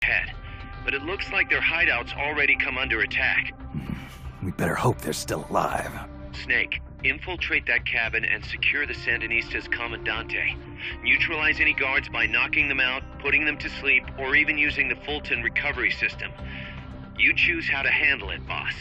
ahead. But it looks like their hideout's already come under attack. We better hope they're still alive. Snake, infiltrate that cabin and secure the Sandinistas' Commandante. Neutralize any guards by knocking them out, putting them to sleep, or even using the Fulton recovery system. You choose how to handle it, boss.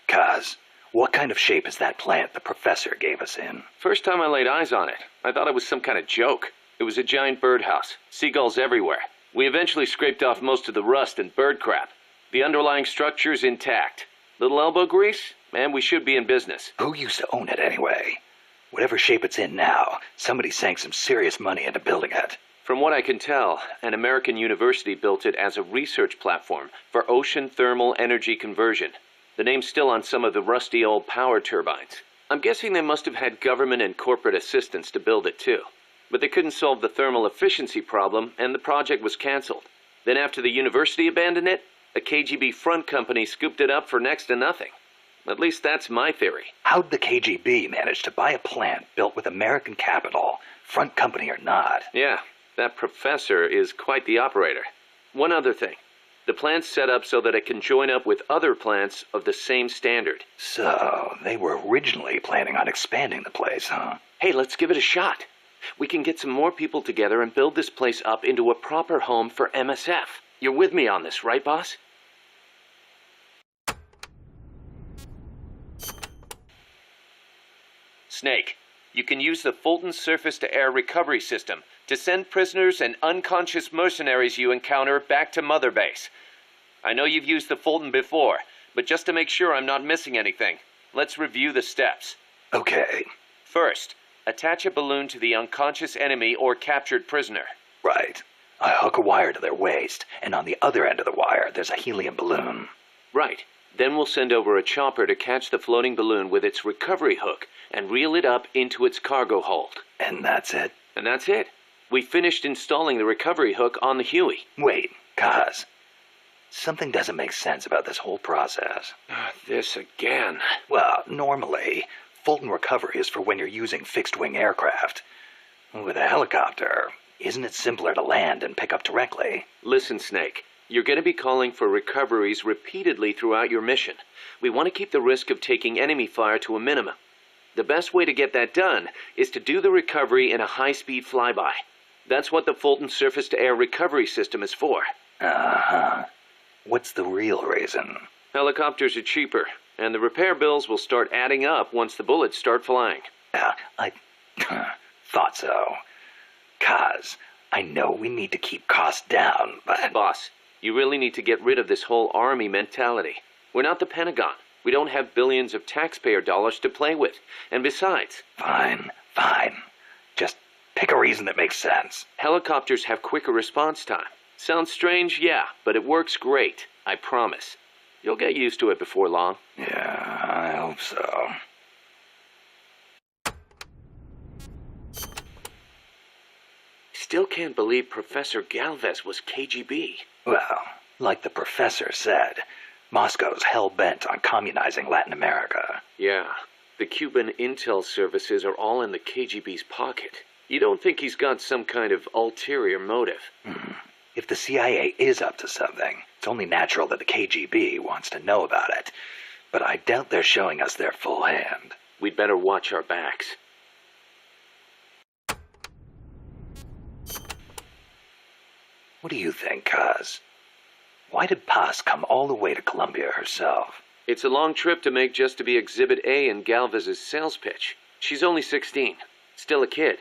Kaz, what kind of shape is that plant the professor gave us in? First time I laid eyes on it, I thought it was some kind of joke. It was a giant birdhouse, seagulls everywhere. We eventually scraped off most of the rust and bird crap. The underlying structure's intact. Little elbow grease, and we should be in business. Who used to own it anyway? Whatever shape it's in now, somebody sank some serious money into building it. From what I can tell, an American university built it as a research platform for ocean thermal energy conversion. The name's still on some of the rusty old power turbines. I'm guessing they must have had government and corporate assistance to build it too. But they couldn't solve the thermal efficiency problem, and the project was canceled. Then after the university abandoned it, a KGB front company scooped it up for next to nothing. At least that's my theory. How'd the KGB manage to buy a plant built with American capital, front company or not? Yeah, that professor is quite the operator. One other thing. The plant's set up so that it can join up with other plants of the same standard. So, they were originally planning on expanding the place, huh? Hey, let's give it a shot. We can get some more people together and build this place up into a proper home for MSF. You're with me on this, right, boss? Snake, you can use the Fulton surface-to-air recovery system to send prisoners and unconscious mercenaries you encounter back to Mother Base. I know you've used the Fulton before, but just to make sure I'm not missing anything, let's review the steps. Okay. First, attach a balloon to the unconscious enemy or captured prisoner. Right. I hook a wire to their waist, and on the other end of the wire, there's a helium balloon. Right. Then we'll send over a chopper to catch the floating balloon with its recovery hook and reel it up into its cargo hold. And that's it? And that's it. We finished installing the recovery hook on the Huey. Wait, Kaz. Something doesn't make sense about this whole process. This again. Well, normally, Fulton recovery is for when you're using fixed-wing aircraft. With a helicopter, isn't it simpler to land and pick up directly? Listen, Snake. You're going to be calling for recoveries repeatedly throughout your mission. We want to keep the risk of taking enemy fire to a minimum. The best way to get that done is to do the recovery in a high-speed flyby. That's what the Fulton surface-to-air recovery system is for. Uh-huh. What's the real reason? Helicopters are cheaper, and the repair bills will start adding up once the bullets start flying. I thought so. Kaz, I know we need to keep costs down, but... Boss, you really need to get rid of this whole army mentality. We're not the Pentagon. We don't have billions of taxpayer dollars to play with. And besides... Fine. Just pick a reason that makes sense. Helicopters have quicker response time. Sounds strange, yeah, but it works great. I promise. You'll get used to it before long. Yeah, I hope so. Still can't believe Professor Galvez was KGB. Well, like the professor said, Moscow's hell-bent on communizing Latin America. Yeah, the Cuban intel services are all in the KGB's pocket. You don't think he's got some kind of ulterior motive? If the CIA is up to something, it's only natural that the KGB wants to know about it. But I doubt they're showing us their full hand. We'd better watch our backs. What do you think, Kaz? Why did Paz come all the way to Colombia herself? It's a long trip to make just to be Exhibit A in Galvez's sales pitch. She's only 16, still a kid.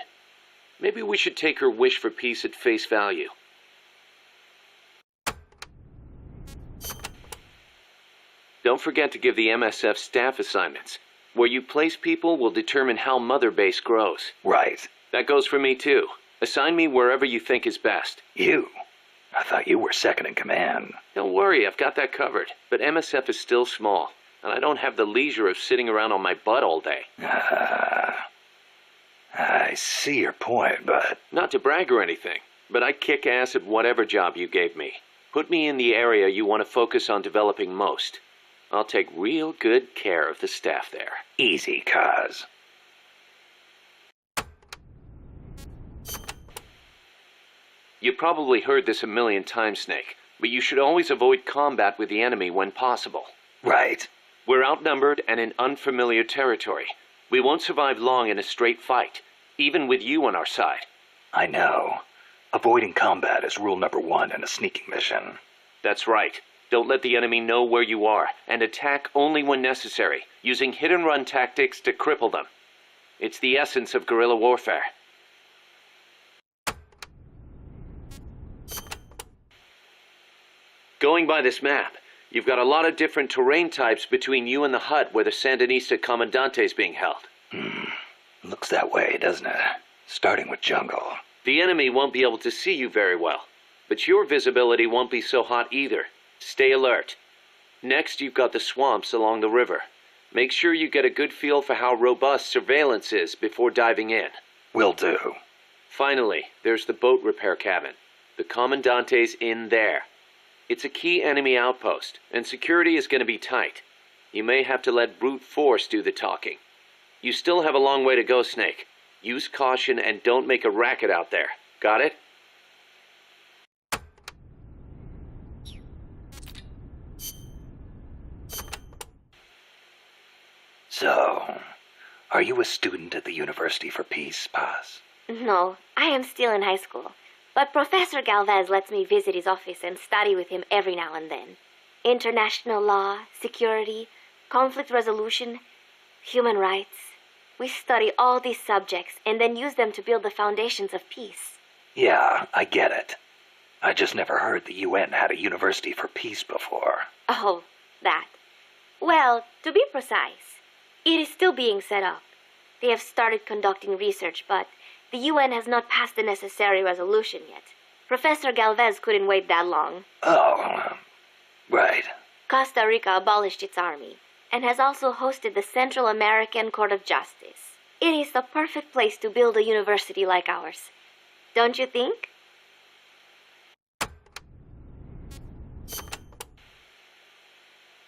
Maybe we should take her wish for peace at face value. Don't forget to give the MSF staff assignments. Where you place people will determine how Mother Base grows. Right. That goes for me too. Assign me wherever you think is best. You? I thought you were second in command. Don't worry, I've got that covered. But MSF is still small, and I don't have the leisure of sitting around on my butt all day. I see your point, but... Not to brag or anything, but I kick ass at whatever job you gave me. Put me in the area you want to focus on developing most. I'll take real good care of the staff there. Easy, Kaz. You probably heard this a million times, Snake, but you should always avoid combat with the enemy when possible. Right. We're outnumbered and in unfamiliar territory. We won't survive long in a straight fight, even with you on our side. I know. Avoiding combat is rule number 1 in a sneaking mission. That's right. Don't let the enemy know where you are, and attack only when necessary, using hit-and-run tactics to cripple them. It's the essence of guerrilla warfare. Going by this map, you've got a lot of different terrain types between you and the hut where the Sandinista Comandante is being held. Looks that way, doesn't it? Starting with jungle. The enemy won't be able to see you very well, but your visibility won't be so hot either. Stay alert. Next, you've got the swamps along the river. Make sure you get a good feel for how robust surveillance is before diving in. Will do. Finally, there's the boat repair cabin. The Commandante's in there. It's a key enemy outpost, and security is going to be tight. You may have to let brute force do the talking. You still have a long way to go, Snake. Use caution and don't make a racket out there. Got it? So, are you a student at the University for Peace, Paz? No, I am still in high school. But Professor Galvez lets me visit his office and study with him every now and then. International law, security, conflict resolution, human rights. We study all these subjects and then use them to build the foundations of peace. Yeah, I get it. I just never heard the UN had a University for Peace before. Oh, that. Well, to be precise, it is still being set up. They have started conducting research, but the UN has not passed the necessary resolution yet. Professor Galvez couldn't wait that long. Oh, right. Costa Rica abolished its army and has also hosted the Central American Court of Justice. It is the perfect place to build a university like ours. Don't you think?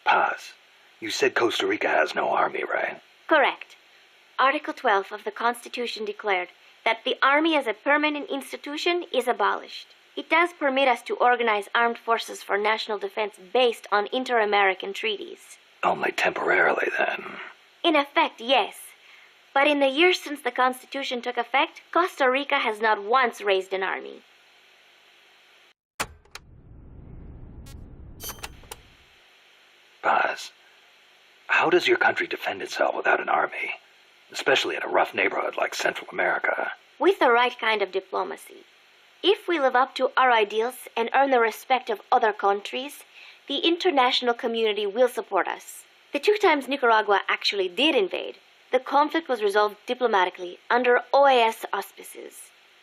Paz, you said Costa Rica has no army, right? Correct. Article 12 of the Constitution declared that the Army as a permanent institution is abolished. It does permit us to organize armed forces for national defense based on inter-American treaties. Only temporarily, then. In effect, yes. But in the years since the Constitution took effect, Costa Rica has not once raised an army. Paz, how does your country defend itself without an army? Especially in a rough neighborhood like Central America. With the right kind of diplomacy. If we live up to our ideals and earn the respect of other countries, the international community will support us. The 2 times Nicaragua actually did invade, the conflict was resolved diplomatically under OAS auspices.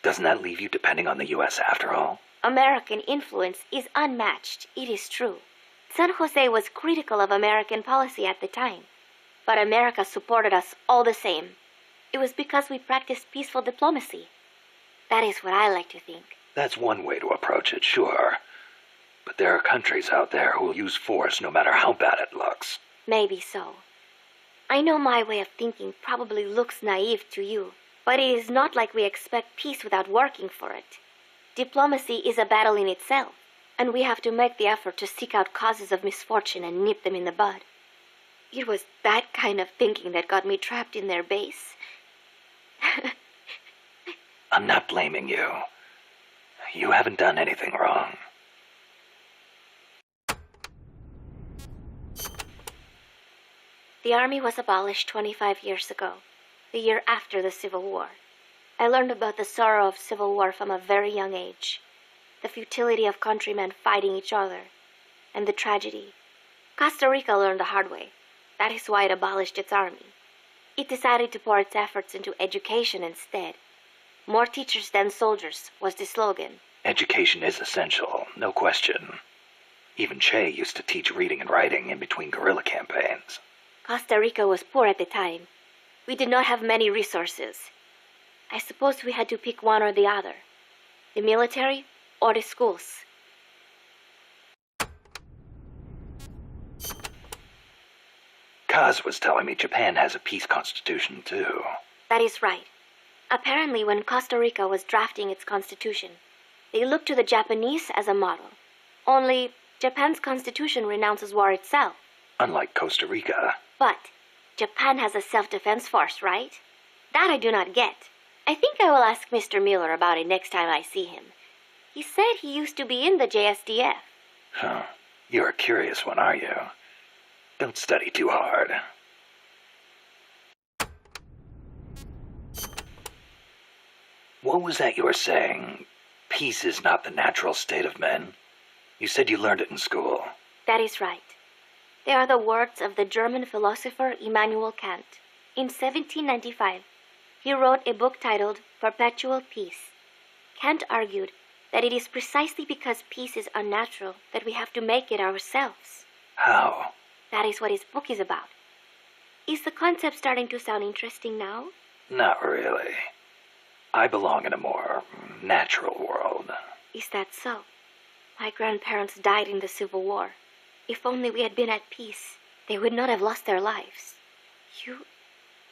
Doesn't that leave you depending on the U.S. after all? American influence is unmatched, it is true. San Jose was critical of American policy at the time. But America supported us all the same. It was because we practiced peaceful diplomacy. That is what I like to think. That's one way to approach it, sure. But there are countries out there who will use force no matter how bad it looks. Maybe so. I know my way of thinking probably looks naive to you, but it is not like we expect peace without working for it. Diplomacy is a battle in itself, and we have to make the effort to seek out causes of misfortune and nip them in the bud. It was that kind of thinking that got me trapped in their base. I'm not blaming you. You haven't done anything wrong. The army was abolished 25 years ago, the year after the Civil War. I learned about the sorrow of civil war from a very young age, the futility of countrymen fighting each other, and the tragedy. Costa Rica learned the hard way. That is why it abolished its army. It decided to pour its efforts into education instead. More teachers than soldiers was the slogan. Education is essential, no question. Even Che used to teach reading and writing in between guerrilla campaigns. Costa Rica was poor at the time. We did not have many resources. I suppose we had to pick one or the other. The military or the schools. Kaz was telling me Japan has a peace constitution, too. That is right. Apparently, when Costa Rica was drafting its constitution, they looked to the Japanese as a model. Only, Japan's constitution renounces war itself. Unlike Costa Rica. But Japan has a self-defense force, right? That I do not get. I think I will ask Mr. Miller about it next time I see him. He said he used to be in the JSDF. Huh. You're a curious one, are you? Don't study too hard. What was that you were saying? Peace is not the natural state of men? You said you learned it in school. That is right. They are the words of the German philosopher Immanuel Kant. In 1795, he wrote a book titled Perpetual Peace. Kant argued that it is precisely because peace is unnatural that we have to make it ourselves. How? That is what his book is about. Is the concept starting to sound interesting now? Not really. I belong in a more natural world. Is that so? My grandparents died in the Civil War. If only we had been at peace, they would not have lost their lives. You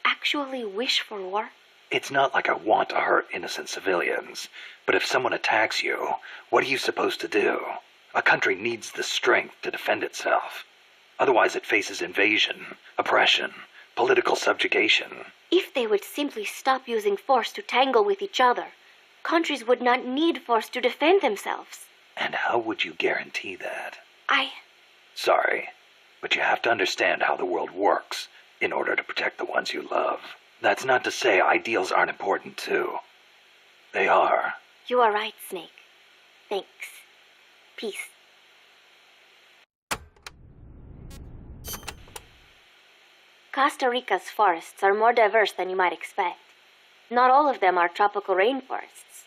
actually wish for war? It's not like I want to hurt innocent civilians, but if someone attacks you, what are you supposed to do? A country needs the strength to defend itself. Otherwise it faces invasion, oppression, political subjugation. If they would simply stop using force to tangle with each other, countries would not need force to defend themselves. And how would you guarantee that? Sorry, but you have to understand how the world works in order to protect the ones you love. That's not to say ideals aren't important too. They are. You are right, Snake. Thanks. Peace. Costa Rica's forests are more diverse than you might expect. Not all of them are tropical rainforests.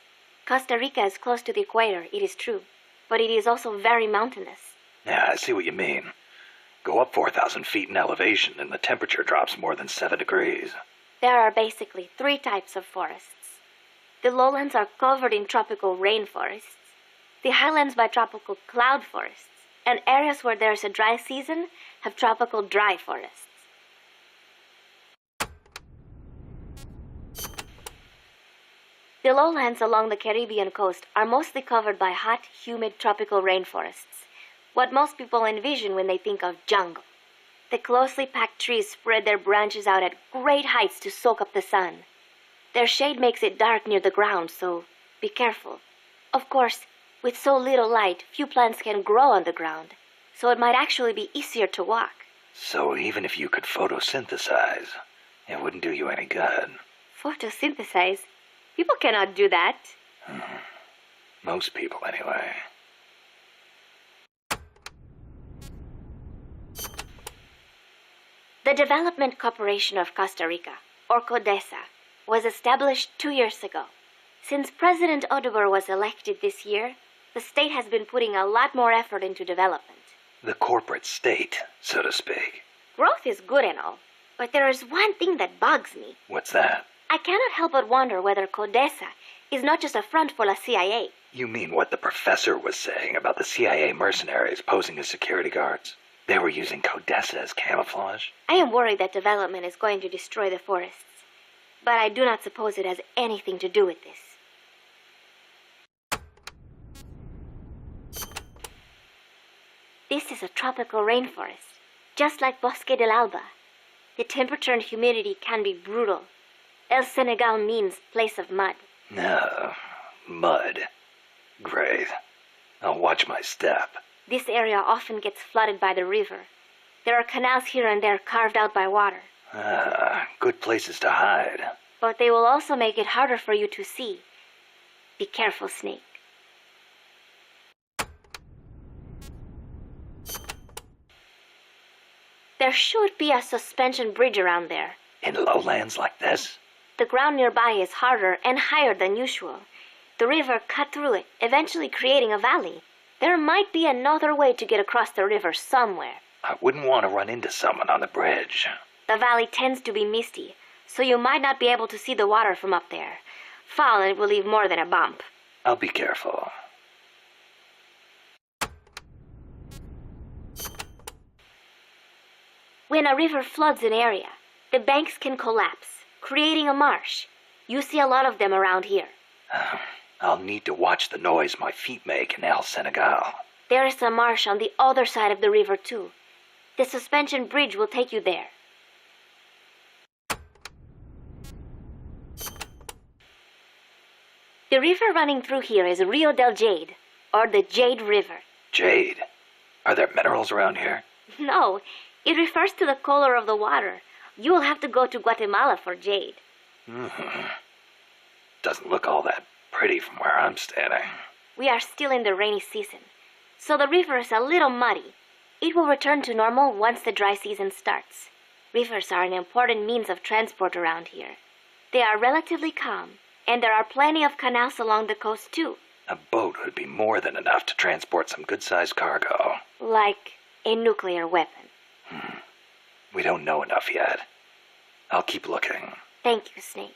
Costa Rica is close to the equator, it is true, but it is also very mountainous. Yeah, I see what you mean. Go up 4,000 feet in elevation and the temperature drops more than 7 degrees. There are basically 3 types of forests. The lowlands are covered in tropical rainforests, the highlands by tropical cloud forests, and areas where there is a dry season have tropical dry forests. The lowlands along the Caribbean coast are mostly covered by hot, humid tropical rainforests, what most people envision when they think of jungle. The closely packed trees spread their branches out at great heights to soak up the sun. Their shade makes it dark near the ground, so be careful. Of course, with so little light, few plants can grow on the ground, so it might actually be easier to walk. So even if you could photosynthesize, it wouldn't do you any good. Photosynthesize? People cannot do that. Most people, anyway. The Development Corporation of Costa Rica, or CODESA, was established 2 years ago. Since President Oduber was elected this year, the state has been putting a lot more effort into development. The corporate state, so to speak. Growth is good and all, but there is one thing that bugs me. What's that? I cannot help but wonder whether CODESA is not just a front for the CIA. You mean what the professor was saying about the CIA mercenaries posing as security guards? They were using CODESA as camouflage? I am worried that development is going to destroy the forests, but I do not suppose it has anything to do with this. This is a tropical rainforest, just like Bosque del Alba. The temperature and humidity can be brutal. El Senegal means place of mud. No, mud. Great. I'll watch my step. This area often gets flooded by the river. There are canals here and there carved out by water. Good places to hide. But they will also make it harder for you to see. Be careful, Snake. There should be a suspension bridge around there. In lowlands like this? The ground nearby is harder and higher than usual. The river cut through it, eventually creating a valley. There might be another way to get across the river somewhere. I wouldn't want to run into someone on the bridge. The valley tends to be misty, so you might not be able to see the water from up there. Fall and it will leave more than a bump. I'll be careful. When a river floods an area, the banks can collapse, creating a marsh. You see a lot of them around here. I'll need to watch the noise my feet make in El Senegal. There is a marsh on the other side of the river, too. The suspension bridge will take you there. The river running through here is Rio del Jade, or the Jade River. Jade? Are there minerals around here? No, it refers to the color of the water. You will have to go to Guatemala for jade. Doesn't look all that pretty from where I'm standing. We are still in the rainy season, so the river is a little muddy. It will return to normal once the dry season starts. Rivers are an important means of transport around here. They are relatively calm, and there are plenty of canals along the coast too. A boat would be more than enough to transport some good-sized cargo. Like a nuclear weapon. We don't know enough yet. I'll keep looking. Thank you, Snake.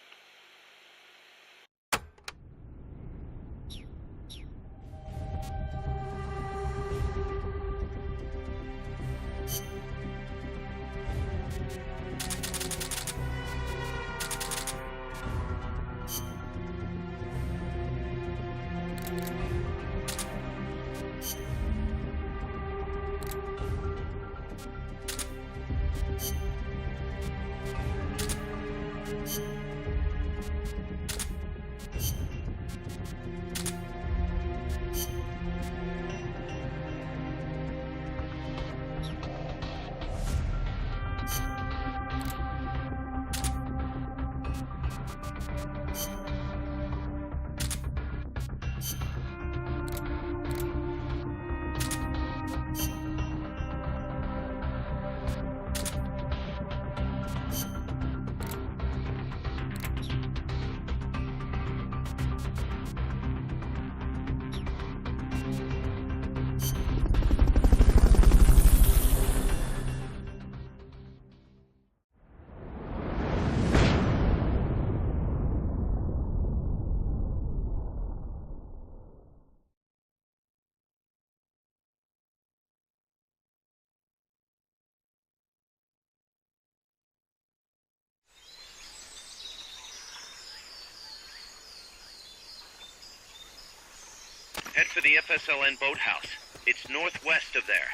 Head for the FSLN boathouse. It's northwest of there.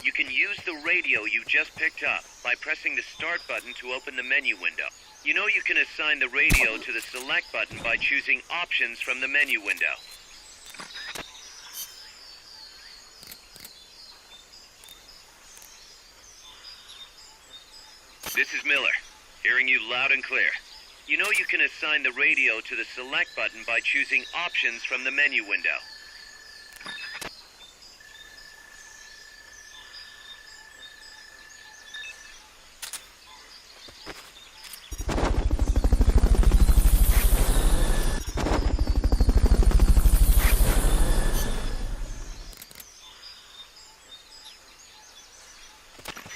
You can use the radio you just picked up by pressing the start button to open the menu window. You know you can assign the radio to the select button by choosing options from the menu window. This is Miller, hearing you loud and clear. You know you can assign the radio to the select button by choosing options from the menu window.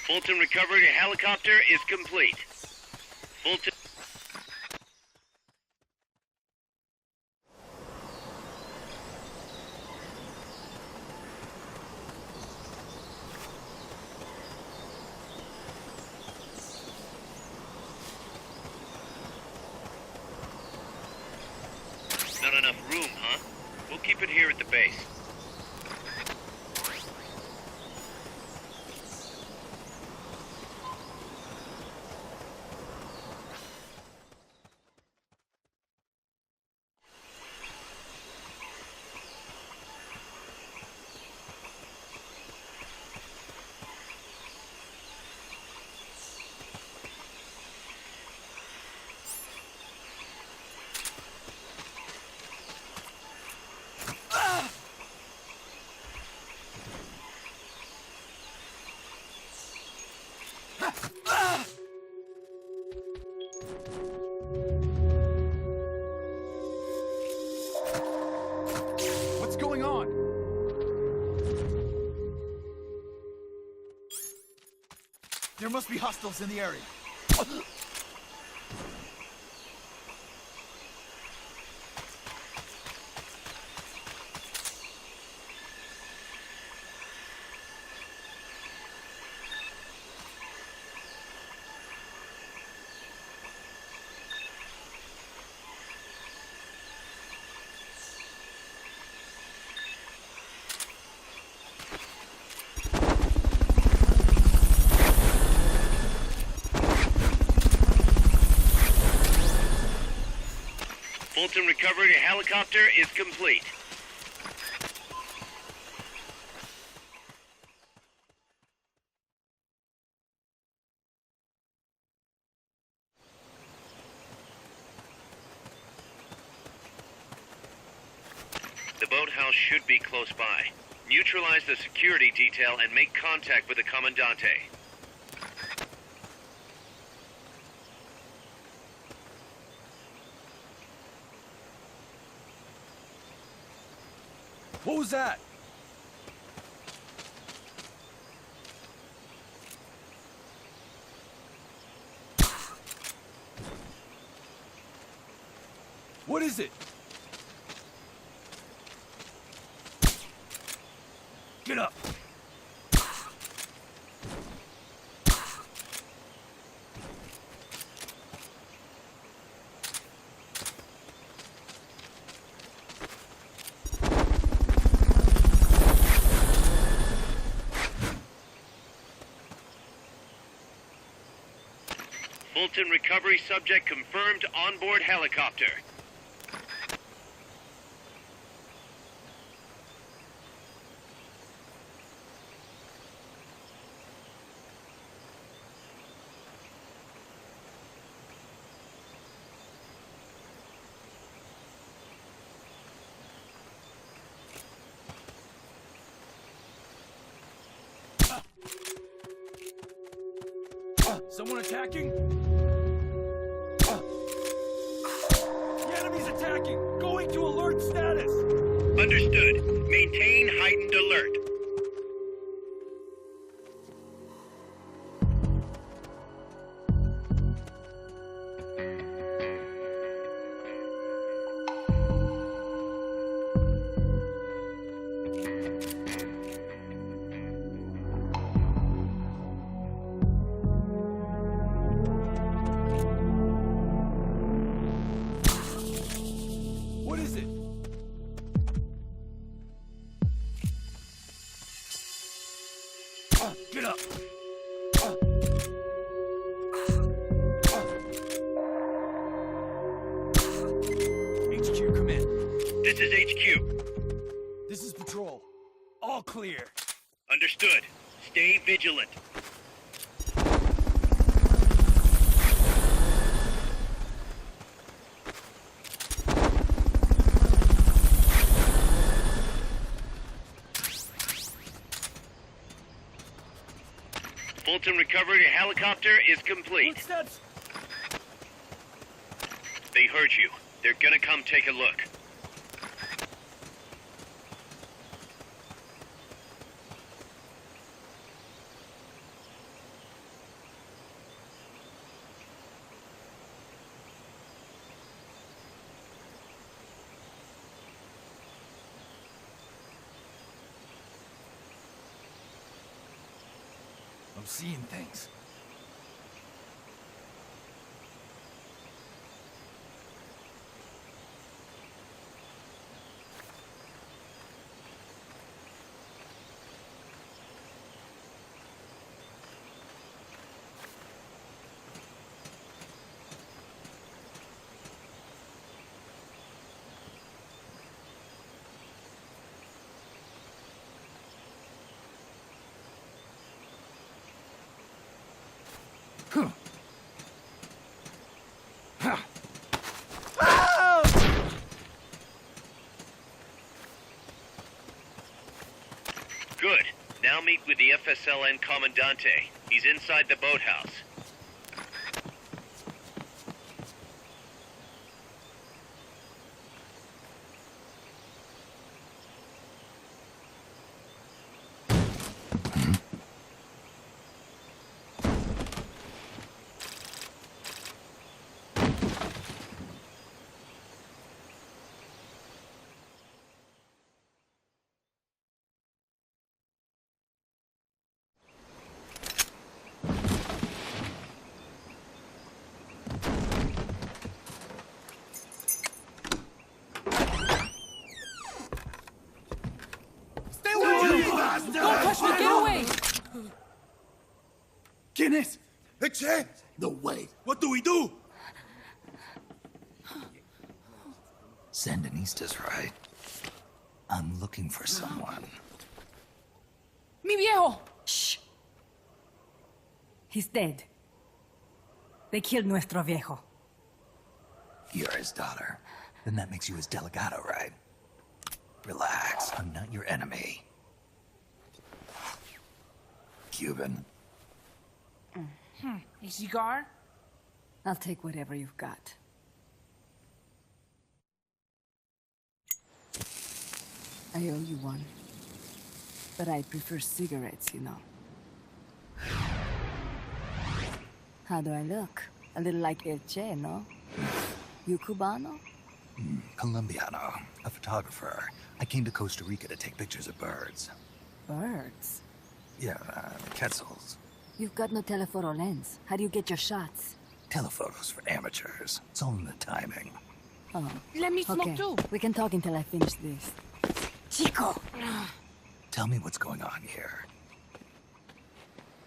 Fulton recovery helicopter is complete. Fulton... Not enough room, huh? We'll keep it here at the base. What's going on? There must be hostiles in the area. Fulton recovery helicopter is complete. The boathouse should be close by. Neutralize the security detail and make contact with the Commandante. What was that? What is it? Get up! Fulton recovery subject confirmed onboard helicopter. Someone attacking? The enemy's attacking! Going to alert status! Understood. Maintain heightened alert. What is it? Get up! HQ, come in. This is HQ. This is Patrol. All clear. Understood. Stay vigilant. Fulton recovery helicopter is complete. Footsteps! They heard you. They're gonna come take a look. I'm seeing things. Good. Now meet with the FSLN Commandante. He's inside the boathouse. Don't touch me! Get away! ¿Quién es? Eche! No way. What do we do? Sandinistas, right? I'm looking for someone. Mi viejo! Shh. He's dead. They killed nuestro viejo. You're his daughter. Then that makes you his delegado, right? Relax, I'm not your enemy. Cuban. A cigar? I'll take whatever you've got. I owe you one. But I prefer cigarettes, you know. How do I look? A little like El Che, no? You Cubano? Colombiano, a photographer. I came to Costa Rica to take pictures of birds. Birds? Yeah, quetzals. You've got no telephoto lens. How do you get your shots? Telephotos for amateurs. It's all in the timing. Oh, Let me smoke okay. too. We can talk until I finish this. Chico! Tell me what's going on here.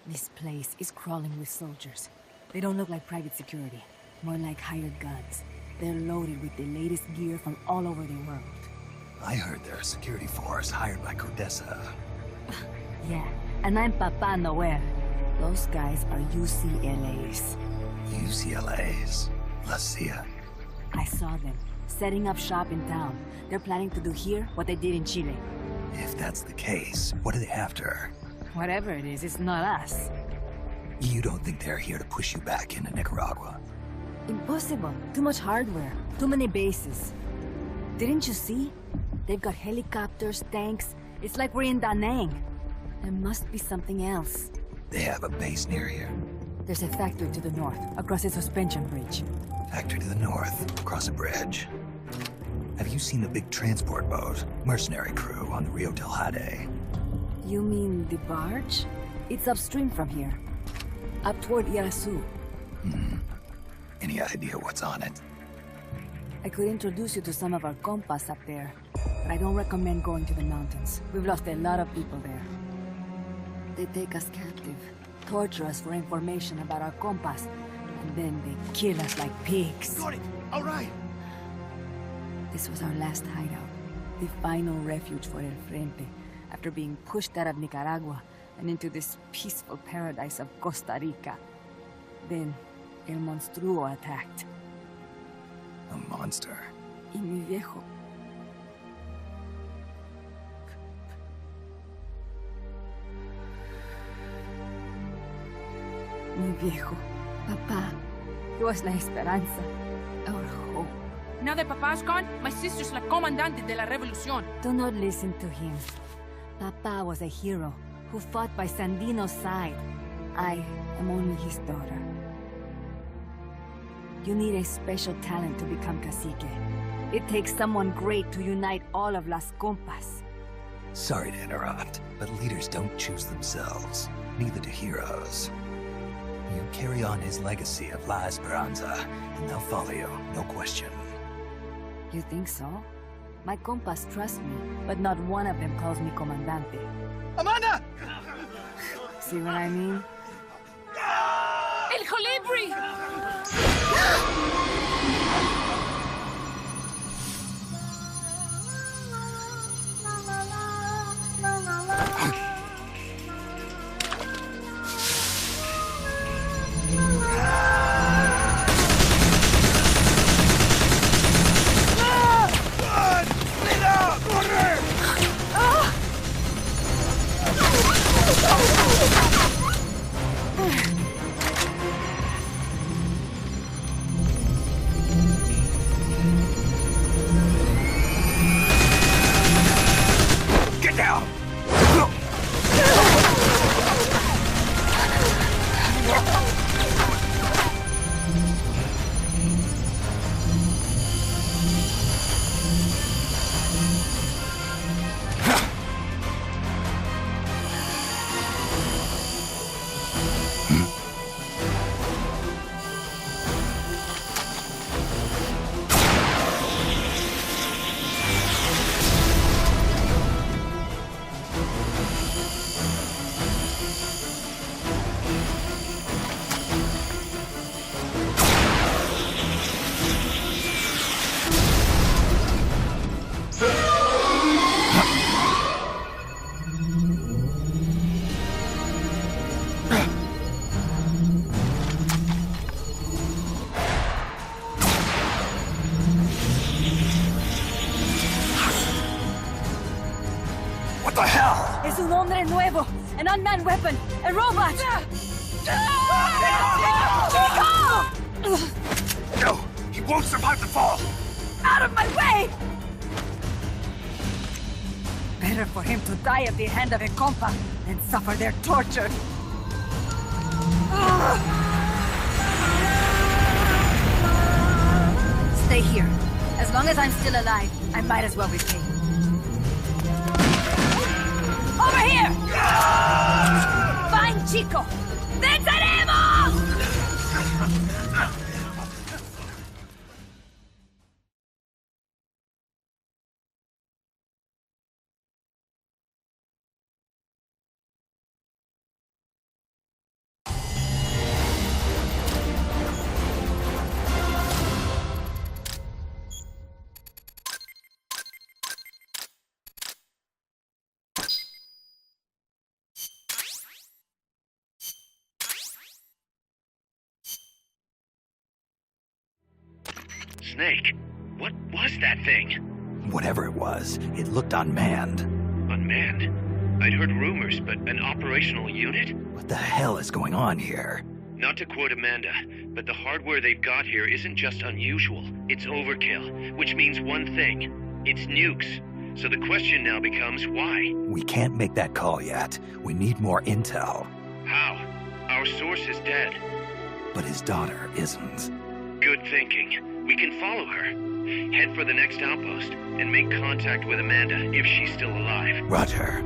This place is crawling with soldiers. They don't look like private security. More like hired guns. They're loaded with the latest gear from all over the world. I heard they're a security force hired by Codesa. Yeah, and I'm Papa Noel. Those guys are UCLA's. UCLA's. La CIA. I saw them, setting up shop in town. They're planning to do here what they did in Chile. If that's the case, what are they after? Whatever it is, it's not us. You don't think they're here to push you back into Nicaragua? Impossible. Too much hardware. Too many bases. Didn't you see? They've got helicopters, tanks. It's like we're in Da Nang. There must be something else. They have a base near here. There's a factory to the north, across a suspension bridge. Factory to the north, across a bridge. Have you seen the big transport boat, mercenary crew on the Rio del Jade? You mean the barge? It's upstream from here. Up toward Irasu. Any idea what's on it? I could introduce you to some of our compas up there, but I don't recommend going to the mountains. We've lost a lot of people there. They take us captive, torture us for information about our compas, and then they kill us like pigs. Got it! Alright! This was our last hideout, the final refuge for El Frente, after being pushed out of Nicaragua and into this peaceful paradise of Costa Rica. Then, El Monstruo attacked. A monster. Y mi viejo. Mi viejo. Papá. He was la esperanza. Our hope. Now that Papa's gone, my sister's la comandante de la revolución. Do not listen to him. Papa was a hero who fought by Sandino's side. I am only his daughter. You need a special talent to become cacique. It takes someone great to unite all of Las Compas. Sorry to interrupt, but leaders don't choose themselves. Neither do heroes. You carry on his legacy of La Esperanza, and they'll follow you, no question. You think so? My compas trust me, but not one of them calls me comandante. Amanda! See what I mean? El Colibri! Hombre Nuevo! An unmanned weapon! A robot! No! He won't survive the fall! Out of my way! Better for him to die at the hand of a compa than suffer their torture. Stay here. As long as I'm still alive, I might as well repay. Over here! Fine, Chico! ¡Venceremos! Snake, what was that thing? Whatever it was, it looked unmanned. Unmanned? I'd heard rumors, but an operational unit? What the hell is going on here? Not to quote Amanda, but the hardware they've got here isn't just unusual, it's overkill, which means one thing. It's nukes. So the question now becomes why? We can't make that call yet. We need more intel. How? Our source is dead. But his daughter isn't. Good thinking. We can follow her. Head for the next outpost and make contact with Amanda if she's still alive. Roger.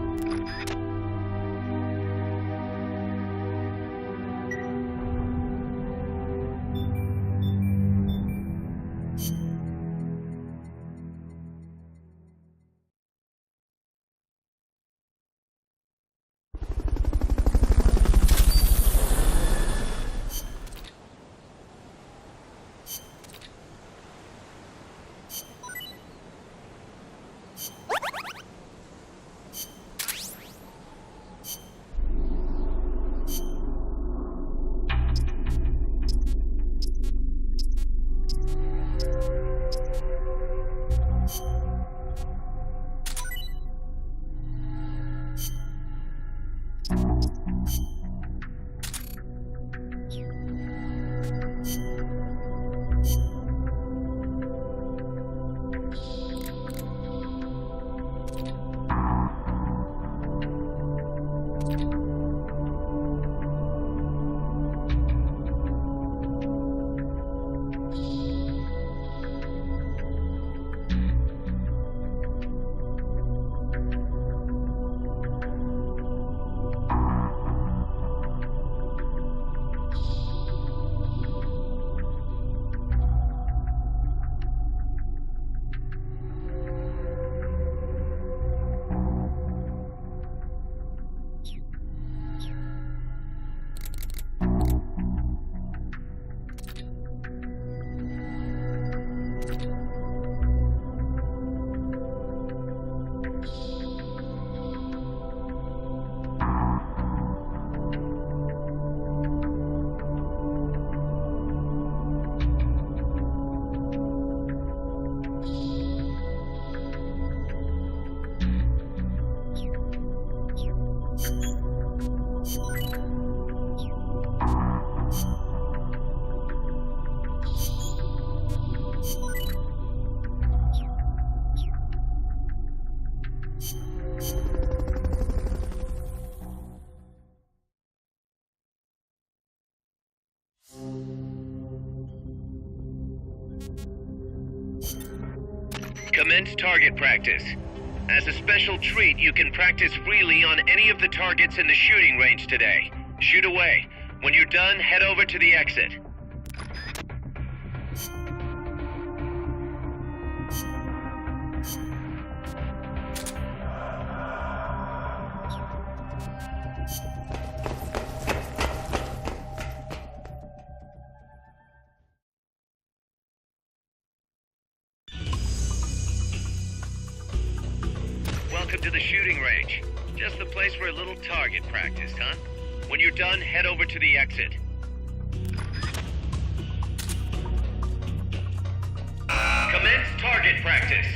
Commence target practice. As a special treat, you can practice freely on any of the targets in the shooting range today. Shoot away. When you're done, head over to the exit. Welcome to the shooting range. Just the place for a little target practice, huh? When you're done, head over to the exit. Commence target practice.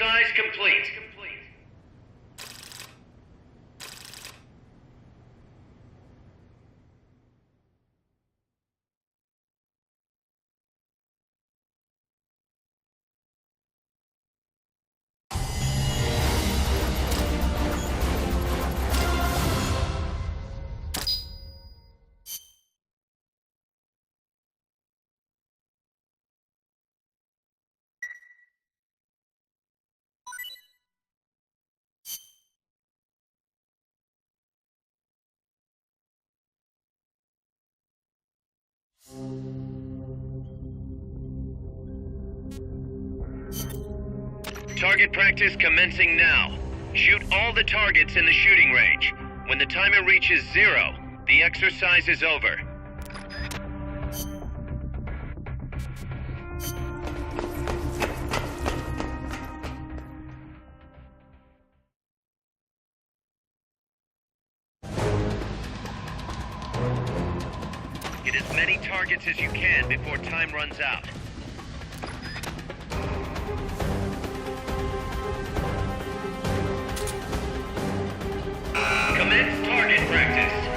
Exercise complete. Target practice commencing now. Shoot all the targets in the shooting range. When the timer reaches 0, the exercise is over. Hit as many targets as you can before time runs out. Commence target practice.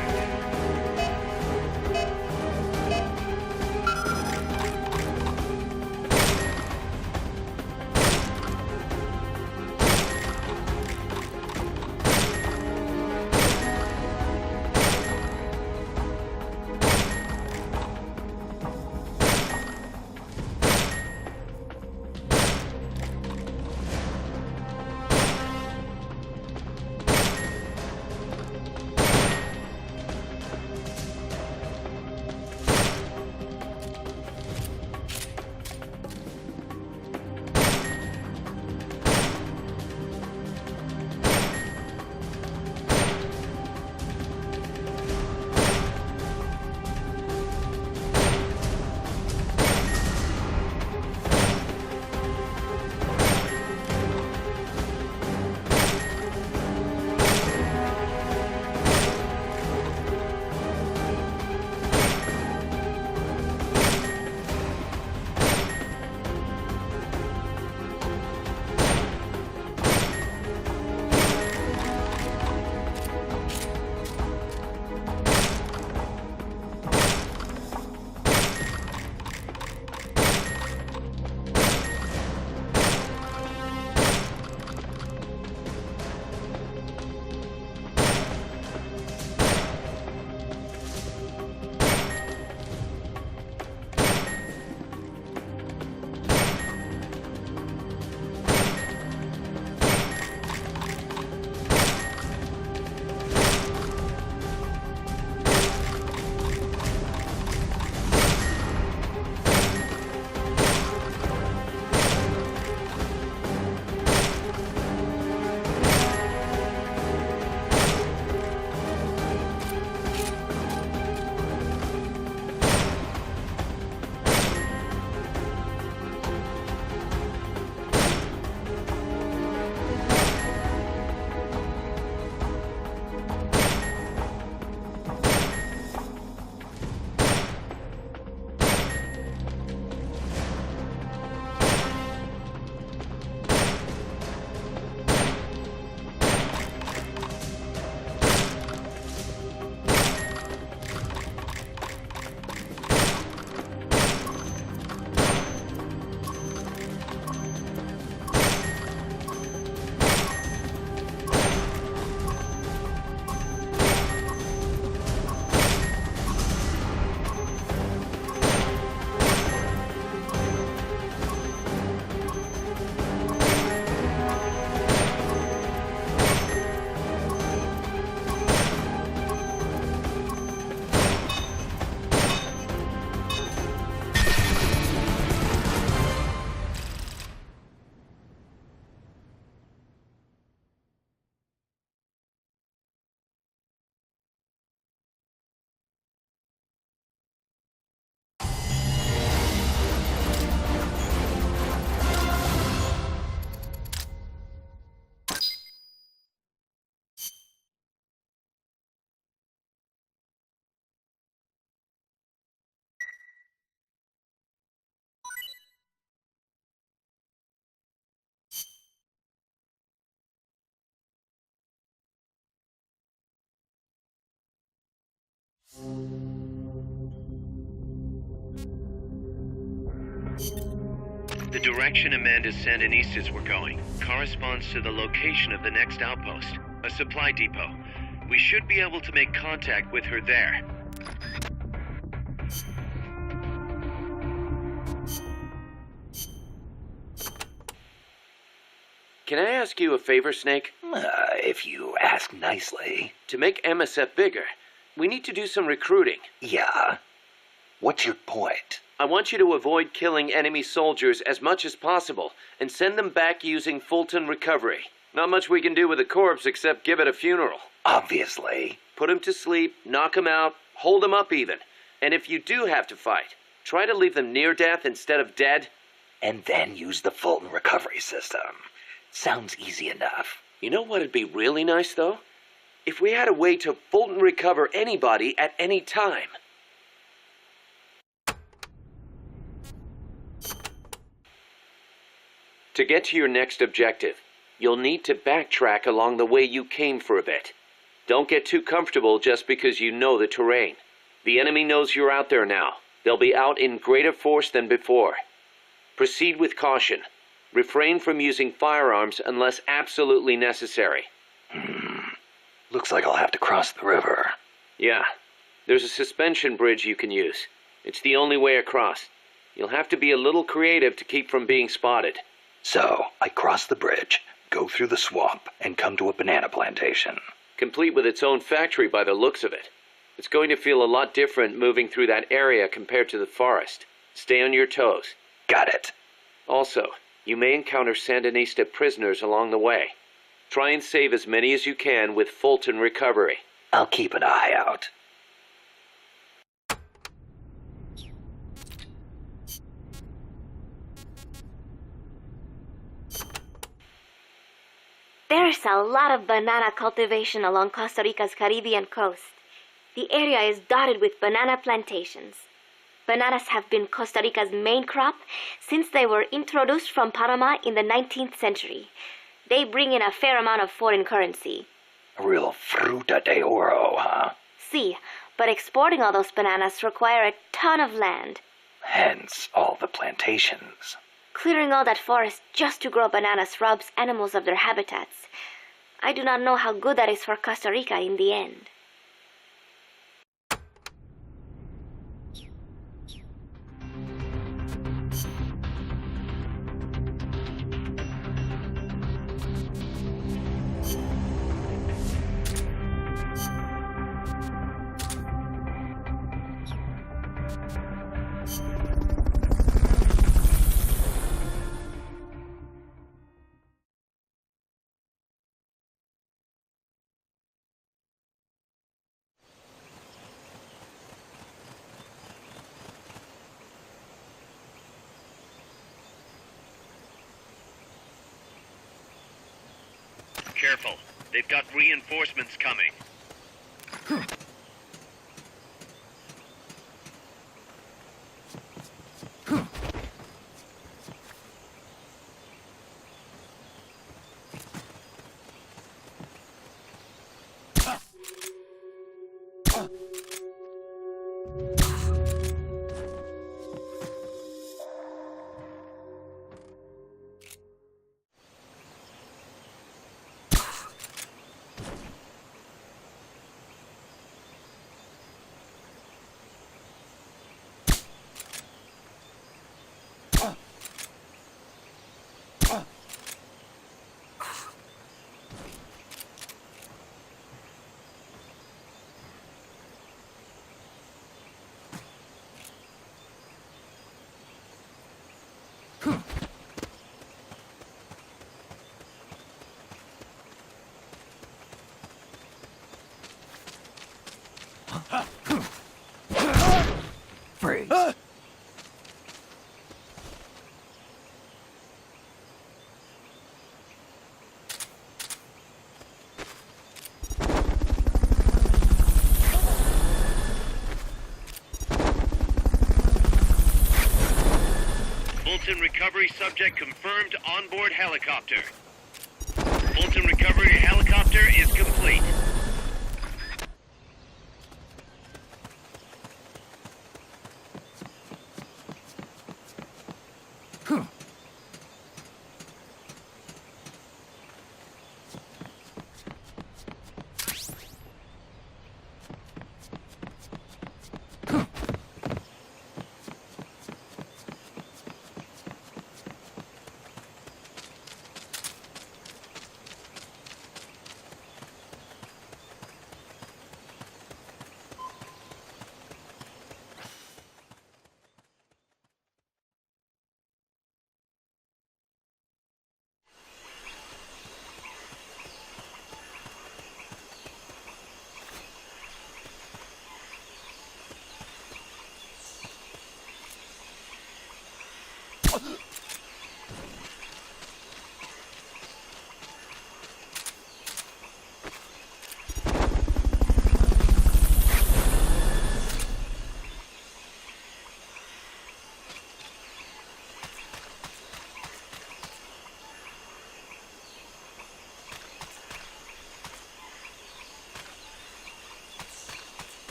The direction Amanda's Sandinistas were going corresponds to the location of the next outpost, a supply depot. We should be able to make contact with her there. Can I ask you a favor, Snake? If you ask nicely. To make MSF bigger, we need to do some recruiting. Yeah. What's your point? I want you to avoid killing enemy soldiers as much as possible and send them back using Fulton recovery. Not much we can do with a corpse except give it a funeral. Obviously. Put him to sleep, knock him out, hold him up even. And if you do have to fight, try to leave them near death instead of dead. And then use the Fulton recovery system. Sounds easy enough. You know what'd be really nice, though? If we had a way to Fulton recover anybody at any time. To get to your next objective, you'll need to backtrack along the way you came for a bit. Don't get too comfortable just because you know the terrain. The enemy knows you're out there now. They'll be out in greater force than before. Proceed with caution. Refrain from using firearms unless absolutely necessary. Looks like I'll have to cross the river. Yeah, there's a suspension bridge you can use. It's the only way across. You'll have to be a little creative to keep from being spotted. So, I cross the bridge, go through the swamp, and come to a banana plantation. Complete with its own factory by the looks of it. It's going to feel a lot different moving through that area compared to the forest. Stay on your toes. Got it. Also, you may encounter Sandinista prisoners along the way. Try and save as many as you can with Fulton recovery. I'll keep an eye out. There's a lot of banana cultivation along Costa Rica's Caribbean coast. The area is dotted with banana plantations. Bananas have been Costa Rica's main crop since they were introduced from Panama in the 19th century. They bring in a fair amount of foreign currency. A real fruta de oro, huh? See, but exporting all those bananas require a ton of land. Hence all the plantations. Clearing all that forest just to grow bananas robs animals of their habitats. I do not know how good that is for Costa Rica in the end. Careful. They've got reinforcements coming. Freeze. Fulton recovery subject confirmed onboard helicopter. Fulton recovery helicopter is complete.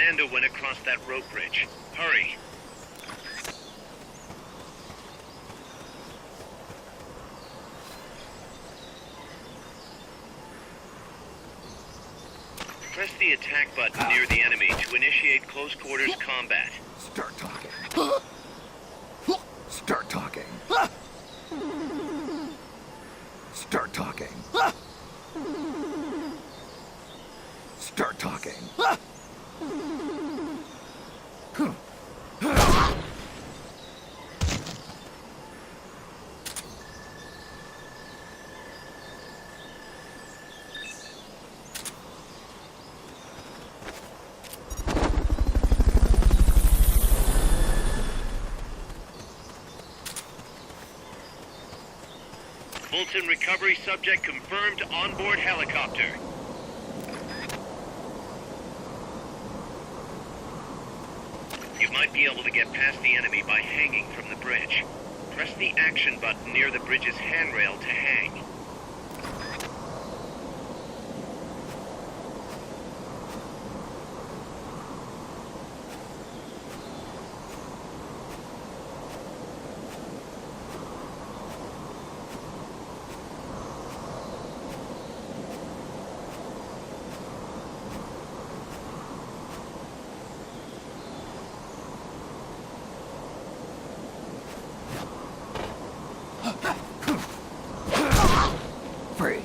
Lando went across that rope bridge. Hurry. Press the attack button near the enemy to initiate close quarters combat. Start talking. Start talking. Start talking. Start talking. Fulton recovery subject confirmed onboard helicopter. You might be able to get past the enemy by hanging from the bridge. Press the action button near the bridge's handrail to hang. Free.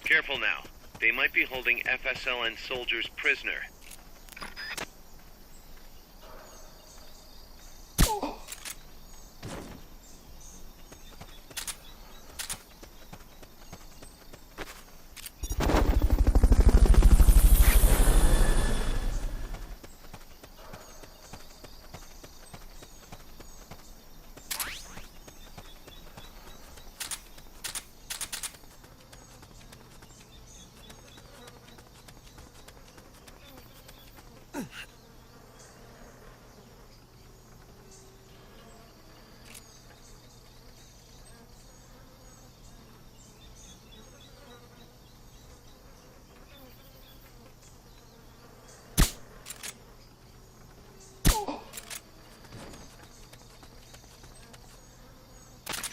Careful now. They might be holding FSLN soldiers prisoner.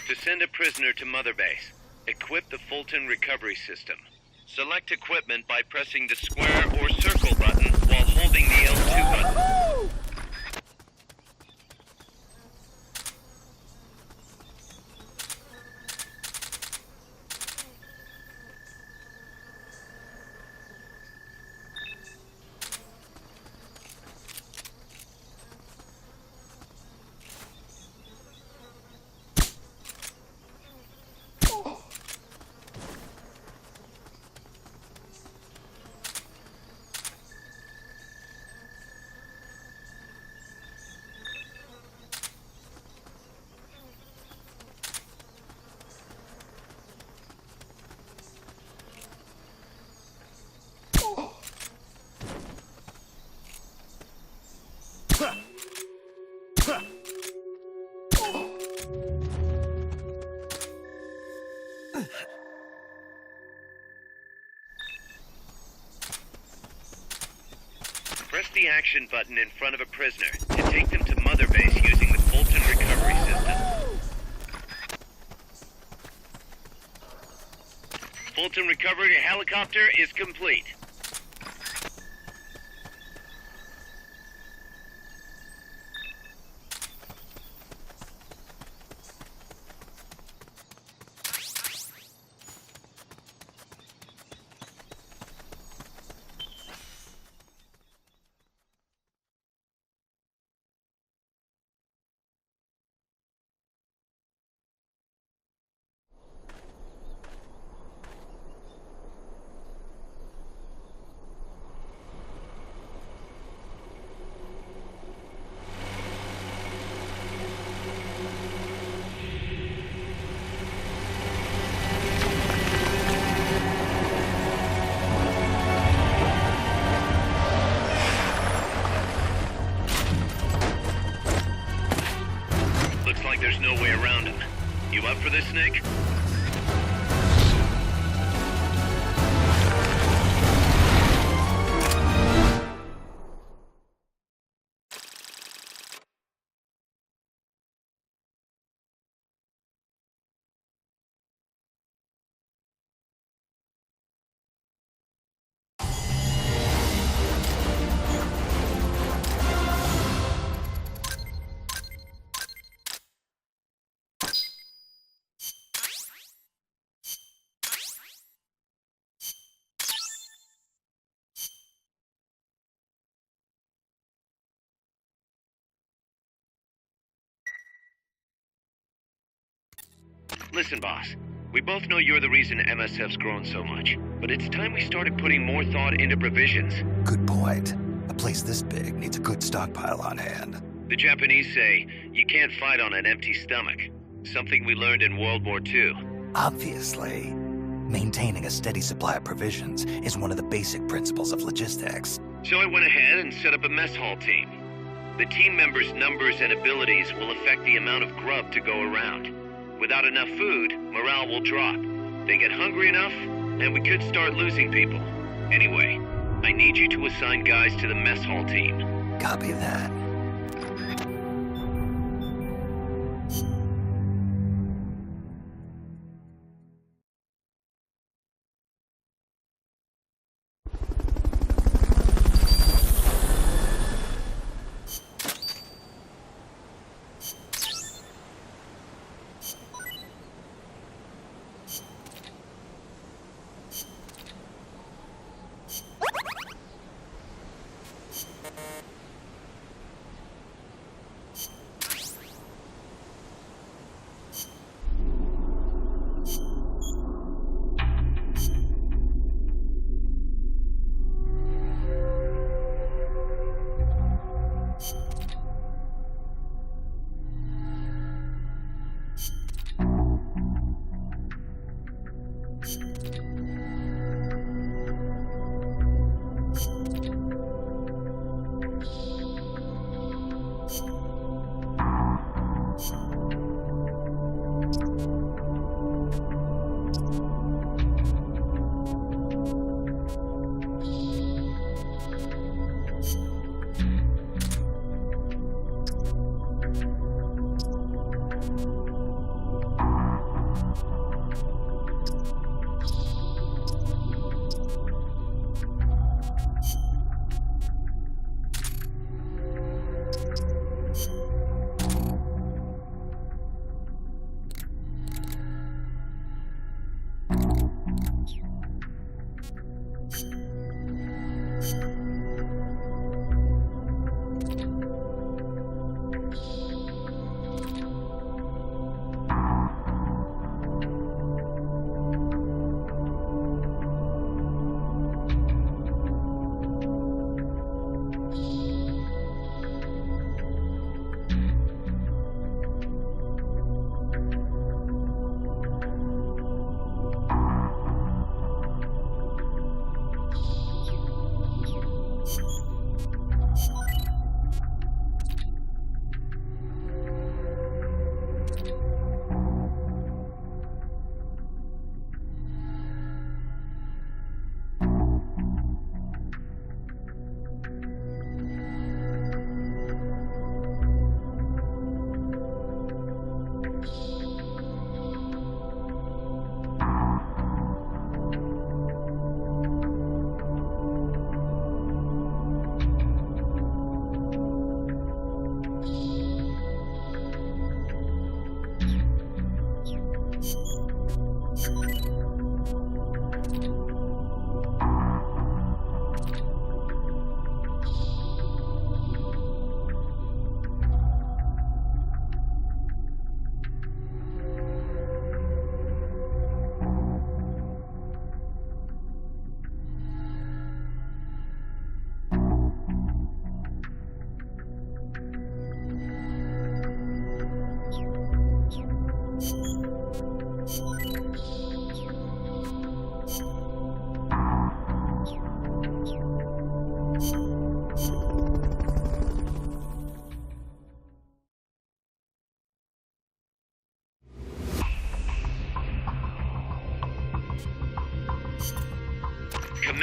To send a prisoner to Mother Base, equip the Fulton recovery system. Select equipment by pressing the square or circle button while holding the L2 button. Press the action button in front of a prisoner to take them to Mother Base using the Fulton recovery system. Fulton recovery helicopter is complete. Looks like there's no way around him. You up for this, Nick? Listen, boss. We both know you're the reason MSF's grown so much, but it's time we started putting more thought into provisions. Good point. A place this big needs a good stockpile on hand. The Japanese say you can't fight on an empty stomach. Something we learned in World War II. Obviously. Maintaining a steady supply of provisions is one of the basic principles of logistics. So I went ahead and set up a mess hall team. The team members' numbers and abilities will affect the amount of grub to go around. Without enough food, morale will drop. They get hungry enough, and we could start losing people. Anyway, I need you to assign guys to the mess hall team. Copy that.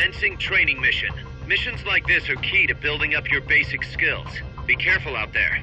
Commencing training mission. Missions like this are key to building up your basic skills. Be careful out there.